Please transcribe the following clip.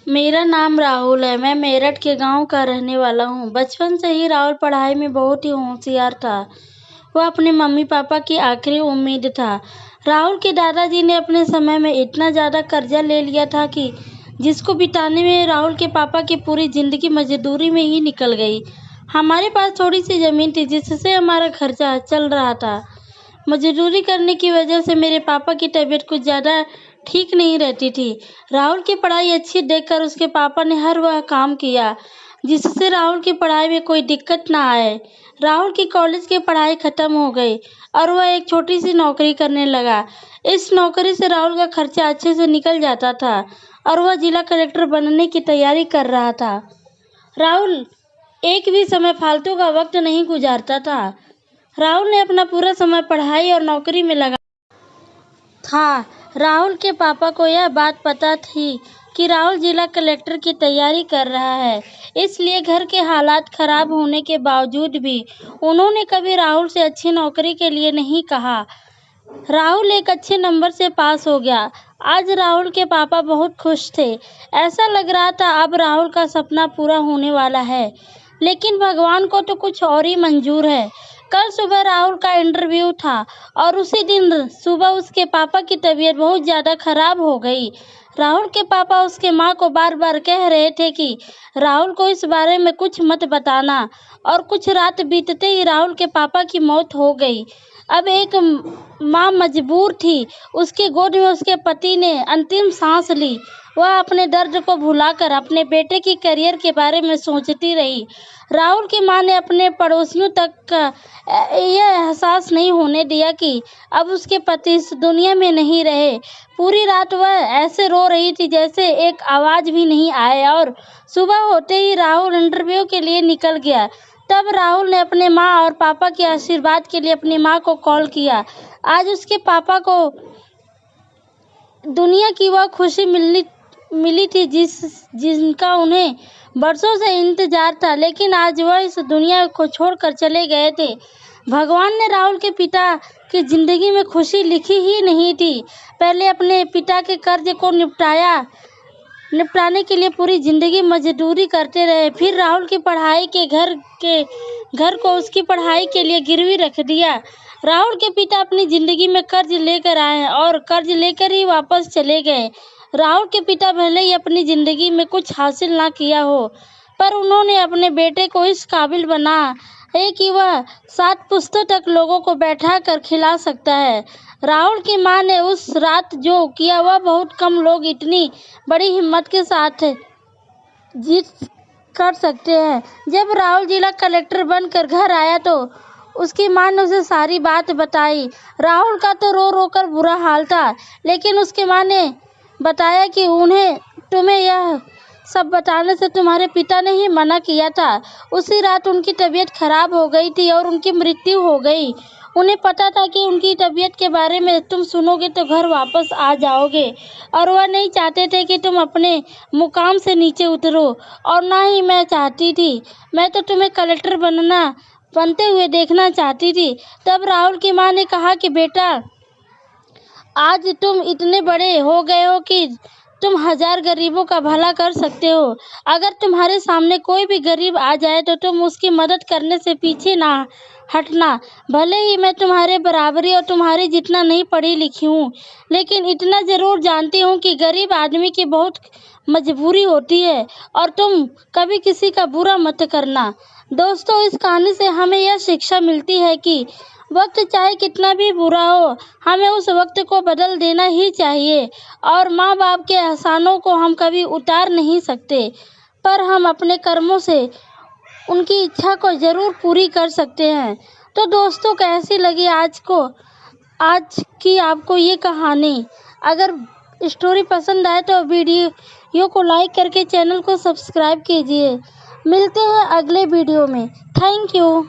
मेरा नाम राहुल है। मैं मेरठ के गांव का रहने वाला हूं। बचपन से ही राहुल पढ़ाई में बहुत ही होशियार था। वह अपने मम्मी पापा की आखिरी उम्मीद था। राहुल के दादाजी ने अपने समय में इतना ज़्यादा कर्जा ले लिया था कि जिसको बिताने में राहुल के पापा की पूरी ज़िंदगी मजदूरी में ही निकल गई। हमारे पास थोड़ी सी ज़मीन थी जिससे हमारा खर्चा चल रहा था। मजदूरी करने की वजह से मेरे पापा की तबीयत कुछ ज़्यादा ठीक नहीं रहती थी। राहुल की पढ़ाई अच्छी देखकर उसके पापा ने हर वह काम किया जिससे राहुल की पढ़ाई में कोई दिक्कत ना आए। राहुल की कॉलेज की पढ़ाई खत्म हो गई और वह एक छोटी सी नौकरी करने लगा। इस नौकरी से राहुल का खर्चा अच्छे से निकल जाता था और वह जिला कलेक्टर बनने की तैयारी कर रहा था। राहुल एक भी समय फालतू का वक्त नहीं गुजारता था। राहुल ने अपना पूरा समय पढ़ाई और नौकरी में लगा था। राहुल के पापा को यह बात पता थी कि राहुल जिला कलेक्टर की तैयारी कर रहा है, इसलिए घर के हालात खराब होने के बावजूद भी उन्होंने कभी राहुल से अच्छी नौकरी के लिए नहीं कहा। राहुल एक अच्छे नंबर से पास हो गया। आज राहुल के पापा बहुत खुश थे। ऐसा लग रहा था अब राहुल का सपना पूरा होने वाला है, लेकिन भगवान को तो कुछ और ही मंजूर है। कल सुबह राहुल का इंटरव्यू था और उसी दिन सुबह उसके पापा की तबीयत बहुत ज़्यादा खराब हो गई। राहुल के पापा उसके माँ को बार बार कह रहे थे कि राहुल को इस बारे में कुछ मत बताना, और कुछ रात बीतते ही राहुल के पापा की मौत हो गई। अब एक माँ मजबूर थी। उसके गोद में उसके पति ने अंतिम सांस ली। वह अपने दर्द को भुलाकर अपने बेटे की करियर के बारे में सोचती रही। राहुल की मां ने अपने पड़ोसियों तक यह एहसास नहीं होने दिया कि अब उसके पति इस दुनिया में नहीं रहे। पूरी रात वह ऐसे रो रही थी जैसे एक आवाज़ भी नहीं आए, और सुबह होते ही राहुल इंटरव्यू के लिए निकल गया। तब राहुल ने अपने माँ और पापा के आशीर्वाद के लिए अपनी माँ को कॉल किया। आज उसके पापा को दुनिया की वह खुशी मिली थी जिनका उन्हें बरसों से इंतजार था, लेकिन आज वह इस दुनिया को छोड़कर चले गए थे। भगवान ने राहुल के पिता की जिंदगी में खुशी लिखी ही नहीं थी। पहले अपने पिता के कर्ज को निपटाने के लिए पूरी जिंदगी मजदूरी करते रहे। फिर राहुल की पढ़ाई के घर को उसकी पढ़ाई के लिए गिरवी रख दिया। राहुल के पिता अपनी जिंदगी में कर्ज लेकर आए और कर्ज लेकर ही वापस चले गए। राहुल के पिता भले ही अपनी जिंदगी में कुछ हासिल ना किया हो, पर उन्होंने अपने बेटे को इस काबिल बना है कि वह 7 पुश्तों तक लोगों को बैठा कर खिला सकता है। राहुल की मां ने उस रात जो किया वह बहुत कम लोग इतनी बड़ी हिम्मत के साथ जीत कर सकते हैं। जब राहुल जिला कलेक्टर बनकर घर आया तो उसकी मां ने उसे सारी बात बताई। राहुल का तो रो रो कर बुरा हाल था, लेकिन उसकी मां ने बताया कि तुम्हें यह सब बताने से तुम्हारे पिता ने ही मना किया था। उसी रात उनकी तबीयत खराब हो गई थी और उनकी मृत्यु हो गई। उन्हें पता था कि उनकी तबीयत के बारे में तुम सुनोगे तो घर वापस आ जाओगे, और वह नहीं चाहते थे कि तुम अपने मुकाम से नीचे उतरो, और ना ही मैं चाहती थी। मैं तो तुम्हें कलेक्टर बनते हुए देखना चाहती थी। तब राहुल की मां ने कहा कि बेटा, आज तुम इतने बड़े हो गए हो कि तुम 1000 गरीबों का भला कर सकते हो। अगर तुम्हारे सामने कोई भी गरीब आ जाए तो तुम उसकी मदद करने से पीछे ना हटना। भले ही मैं तुम्हारे बराबरी और तुम्हारी जितना नहीं पढ़ी लिखी हूँ, लेकिन इतना ज़रूर जानती हूँ कि गरीब आदमी की बहुत मजबूरी होती है, और तुम कभी किसी का बुरा मत करना। दोस्तों, इस कहानी से हमें यह शिक्षा मिलती है कि वक्त चाहे कितना भी बुरा हो, हमें उस वक्त को बदल देना ही चाहिए। और माँ बाप के एहसानों को हम कभी उतार नहीं सकते, पर हम अपने कर्मों से उनकी इच्छा को ज़रूर पूरी कर सकते हैं। तो दोस्तों, कैसी लगी आज की आपको ये कहानी? अगर स्टोरी पसंद आए तो वीडियो को लाइक करके चैनल को सब्सक्राइब कीजिए। मिलते हैं अगले वीडियो में। Thank you.